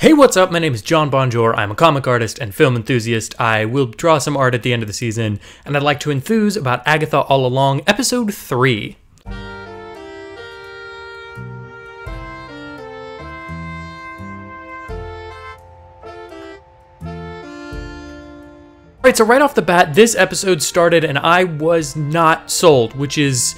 Hey, what's up? My name is John Bonjour. I'm a comic artist and film enthusiast. I will draw some art at the end of the season, and I'd like to enthuse about Agatha All Along, Episode 3. Alright, so right off the bat, this episode started and I was not sold, which is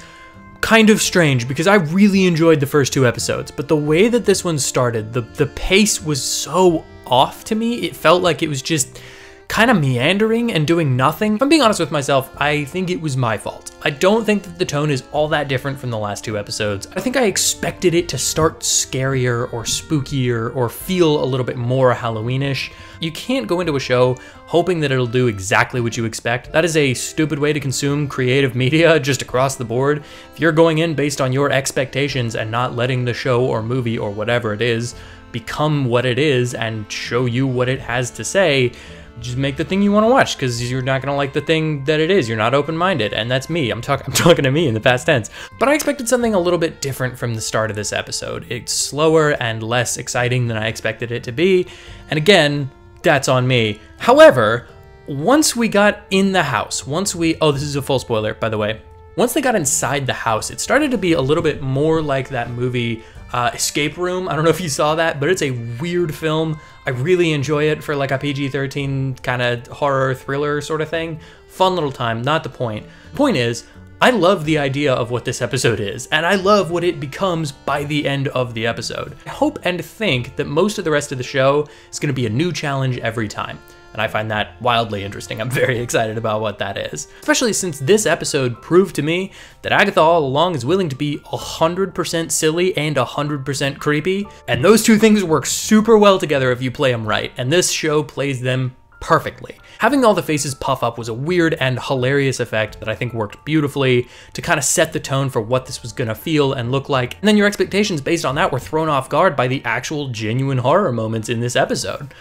kind of strange because I really enjoyed the first two episodes, but the way that this one started, the pace was so off to me. It felt like it was just kind of meandering and doing nothing. If I'm being honest with myself, I think it was my fault. I don't think that the tone is all that different from the last two episodes. I think I expected it to start scarier or spookier or feel a little bit more Halloweenish. You can't go into a show hoping that it'll do exactly what you expect. That is a stupid way to consume creative media just across the board. If you're going in based on your expectations and not letting the show or movie or whatever it is become what it is and show you what it has to say, just make the thing you want to watch, because you're not going to like the thing that it is. You're not open-minded, and that's me. I'm talking to me in the past tense. But I expected something a little bit different from the start of this episode. It's slower and less exciting than I expected it to be, and again, that's on me. However, once we got in the house, oh, this is a full spoiler, by the way. Once they got inside the house, it started to be a little bit more like that movie Escape Room. I don't know if you saw that, but it's a weird film. I really enjoy it for like a PG-13 kind of horror thriller sort of thing. Fun little time, not the point. The point is, I love the idea of what this episode is, and I love what it becomes by the end of the episode. I hope and think that most of the rest of the show is going to be a new challenge every time. And I find that wildly interesting. I'm very excited about what that is. Especially since this episode proved to me that Agatha All Along is willing to be 100% silly and 100% creepy. And those two things work super well together if you play them right. And this show plays them perfectly. Having all the faces puff up was a weird and hilarious effect that I think worked beautifully to kind of set the tone for what this was gonna feel and look like. And then your expectations based on that were thrown off guard by the actual genuine horror moments in this episode.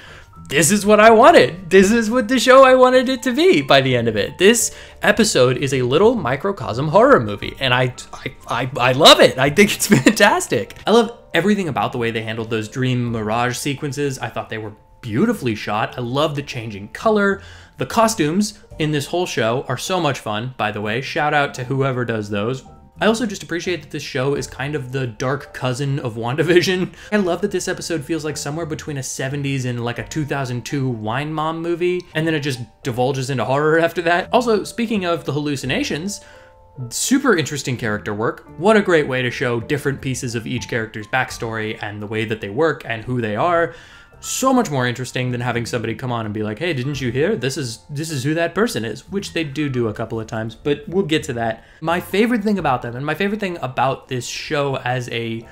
This is what I wanted. This is what the show I wanted it to be by the end of it. This episode is a little microcosm horror movie, and I love it. I think it's fantastic. I love everything about the way they handled those dream mirage sequences. I thought they were beautifully shot. I love the changing color. The costumes in this whole show are so much fun, by the way. Shout out to whoever does those. I also just appreciate that this show is kind of the dark cousin of WandaVision. I love that this episode feels like somewhere between a 70s and like a 2002 Wine Mom movie, and then it just divulges into horror after that. Also, speaking of the hallucinations, super interesting character work. What a great way to show different pieces of each character's backstory and the way that they work and who they are. So much more interesting than having somebody come on and be like, hey, didn't you hear? This is who that person is, which they do a couple of times, but we'll get to that. My favorite thing about them, and my favorite thing about this show as a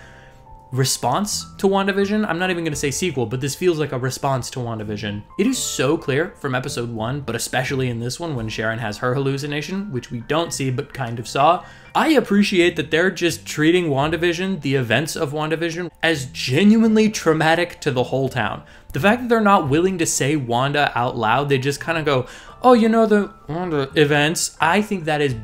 response to WandaVision, I'm not even going to say sequel, but this feels like a response to WandaVision. It is so clear from episode 1, but especially in this one when Sharon has her hallucination, which we don't see but kind of saw. I appreciate that they're just treating WandaVision, the events of WandaVision, as genuinely traumatic to the whole town. The fact that they're not willing to say Wanda out loud, they just kind of go, oh, you know, the Wanda events, I think that is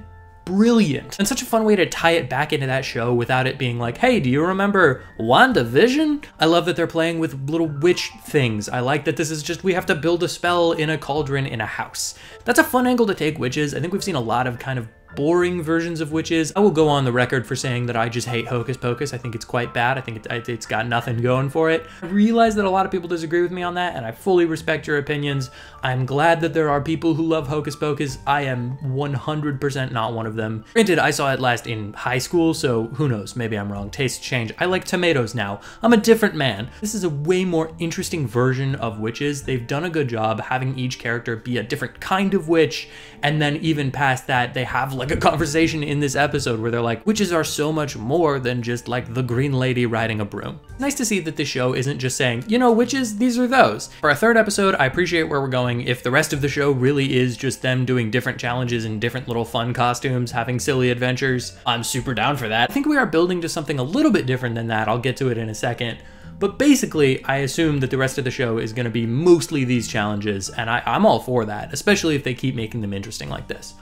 brilliant. And such a fun way to tie it back into that show without it being like, hey, do you remember WandaVision? I love that they're playing with little witch things. I like that this is just, we have to build a spell in a cauldron in a house. That's a fun angle to take witches. I think we've seen a lot of kind of boring versions of witches. I will go on the record for saying that I just hate Hocus Pocus. I think it's quite bad. I think it's got nothing going for it. I realize that a lot of people disagree with me on that, and I fully respect your opinions. I'm glad that there are people who love Hocus Pocus. I am 100% not one of them. Granted, I saw it last in high school, so who knows, maybe I'm wrong. Tastes change. I like tomatoes now. I'm a different man. This is a way more interesting version of witches. They've done a good job having each character be a different kind of witch, and then even past that, they have like a conversation in this episode where they're like, witches are so much more than just like the green lady riding a broom. Nice to see that this show isn't just saying, you know, witches, these are those. For a third episode, I appreciate where we're going. If the rest of the show really is just them doing different challenges in different little fun costumes, having silly adventures, I'm super down for that. I think we are building to something a little bit different than that. I'll get to it in a second. But basically, I assume that the rest of the show is going to be mostly these challenges, and I'm all for that, especially if they keep making them interesting like this.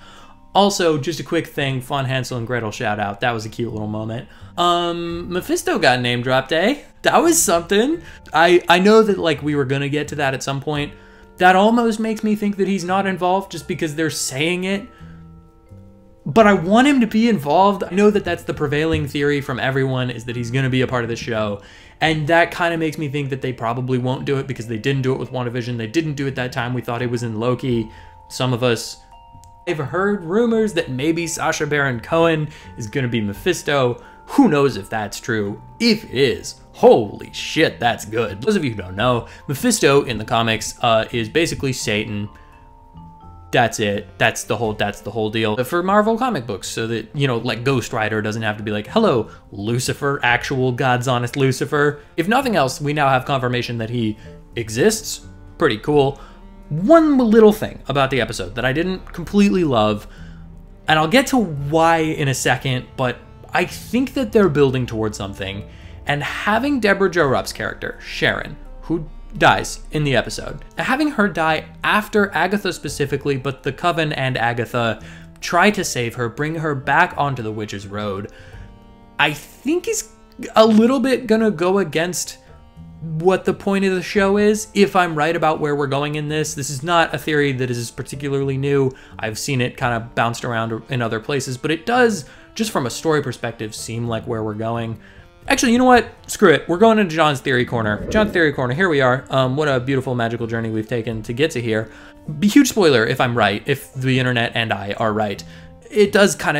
Also, just a quick thing, fun Hansel and Gretel shout out. That was a cute little moment. Mephisto got name dropped, eh? That was something. I know that like we were gonna get to that at some point. That almost makes me think that he's not involved just because they're saying it. But I want him to be involved. I know that that's the prevailing theory from everyone, is that he's gonna be a part of the show. And that kind of makes me think that they probably won't do it because they didn't do it with WandaVision. They didn't do it that time. We thought he was in Loki. Some of us. I've heard rumors that maybe Sacha Baron Cohen is gonna be Mephisto. Who knows if that's true? If it is, holy shit, that's good. Those of you who don't know, Mephisto in the comics is basically Satan. That's it. That's the whole deal for Marvel comic books, so that, you know, like Ghost Rider doesn't have to be like, hello, Lucifer, actual God's honest Lucifer. If nothing else, we now have confirmation that he exists. Pretty cool. One little thing about the episode that I didn't completely love, and I'll get to why in a second, but I think that they're building towards something, and having Deborah Jo Rupp's character, Sharon, who dies in the episode, having her die after Agatha specifically, but the Coven and Agatha try to save her, bring her back onto the Witch's Road, I think is a little bit gonna go against what the point of the show is, if I'm right about where we're going in this. This is not a theory that is particularly new. I've seen it kind of bounced around in other places, but it does, just from a story perspective, seem like where we're going. Actually, you know what? Screw it. We're going into John's Theory Corner. John's Theory Corner, here we are. What a beautiful magical journey we've taken to get to here. Huge spoiler if I'm right, if the internet and I are right. It's kind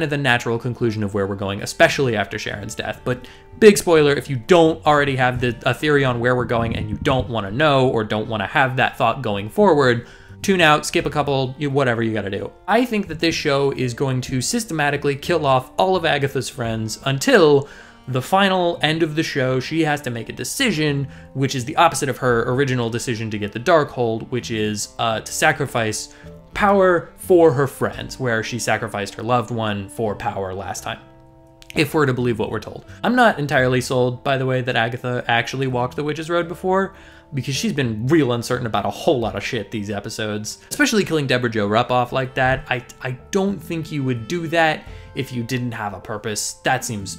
of the natural conclusion of where we're going, especially after Sharon's death. But big spoiler, if you don't already have a theory on where we're going and you don't want to know or don't want to have that thought going forward, tune out, skip a couple, whatever you gotta do. I think that this show is going to systematically kill off all of Agatha's friends until the final end of the show. She has to make a decision, which is the opposite of her original decision to get the Darkhold, which is to sacrifice power for her friends, where she sacrificed her loved one for power last time, if we're to believe what we're told. I'm not entirely sold, by the way, that Agatha actually walked the Witch's Road before, because she's been real uncertain about a whole lot of shit these episodes, especially killing Deborah Jo Rupp off like that. I don't think you would do that if you didn't have a purpose. That seems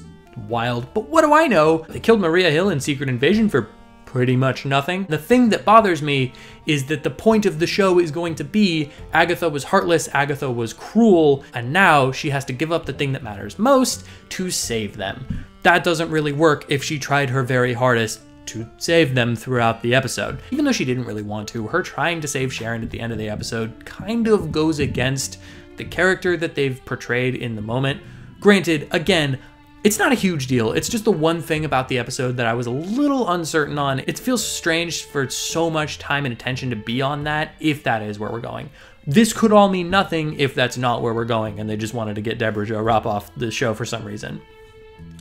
wild, but what do I know? They killed Maria Hill in Secret Invasion for pretty much nothing. The thing that bothers me is that the point of the show is going to be Agatha was heartless, Agatha was cruel, and now she has to give up the thing that matters most to save them. That doesn't really work if she tried her very hardest to save them throughout the episode. Even though she didn't really want to, her trying to save Sharon at the end of the episode kind of goes against the character that they've portrayed in the moment. Granted, again, it's not a huge deal. It's just the one thing about the episode that I was a little uncertain on. It feels strange for so much time and attention to be on that, if that is where we're going. This could all mean nothing if that's not where we're going and they just wanted to get Deborah Jo Rupp off the show for some reason.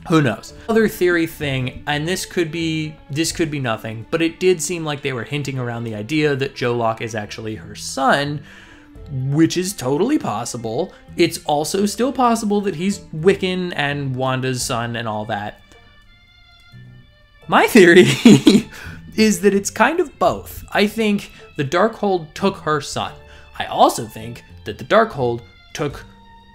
Who knows? Other theory thing, and this could be nothing, but it did seem like they were hinting around the idea that Joe Locke is actually her son, which is totally possible. It's also still possible that he's Wiccan and Wanda's son and all that. My theory is that it's kind of both. I think the Darkhold took her son. I also think that the Darkhold took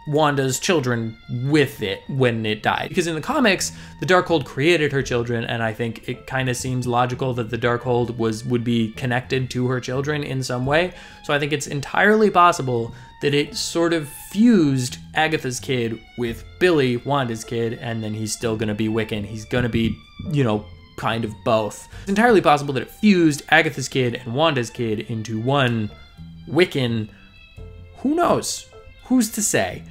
Wanda's children with it when it died. Because in the comics, the Darkhold created her children, and I think it kind of seems logical that the Darkhold would be connected to her children in some way. So I think it's entirely possible that it sort of fused Agatha's kid with Billy, Wanda's kid, and then he's still gonna be Wiccan. He's gonna be, you know, kind of both. It's entirely possible that it fused Agatha's kid and Wanda's kid into one Wiccan. Who knows? Who's to say?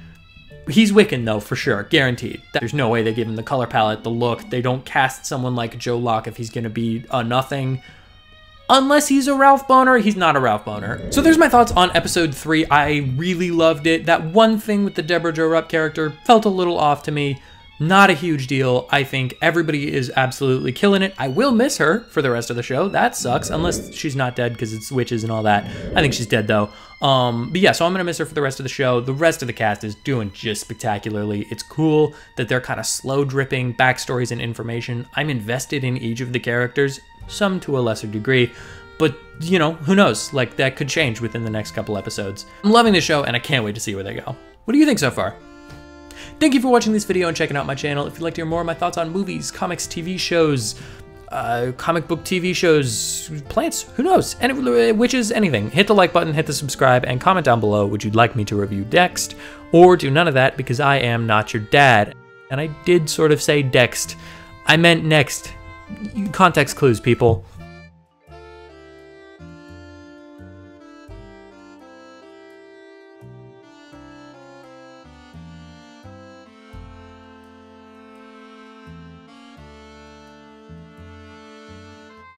He's Wiccan though, for sure, guaranteed. There's no way they give him the color palette, the look. They don't cast someone like Joe Locke if he's gonna be a nothing. Unless he's a Ralph Boner, he's not a Ralph Boner. So there's my thoughts on episode 3. I really loved it. That one thing with the Deborah Jo Rupp character felt a little off to me. Not a huge deal. I think everybody is absolutely killing it. I will miss her for the rest of the show. That sucks, unless she's not dead because it's witches and all that. I think she's dead though. But yeah, so I'm gonna miss her for the rest of the show. The rest of the cast is doing just spectacularly. It's cool that they're kind of slow dripping backstories and information. I'm invested in each of the characters, some to a lesser degree, but you know, who knows? Like, that could change within the next couple episodes. I'm loving the show and I can't wait to see where they go. What do you think so far? Thank you for watching this video and checking out my channel. If you'd like to hear more of my thoughts on movies, comics, TV shows, comic book TV shows, plants, who knows, witches, anything, hit the like button, hit the subscribe, and comment down below what you'd like me to review next, or do none of that because I am not your dad. And I did sort of say next. I meant next. Context clues, people.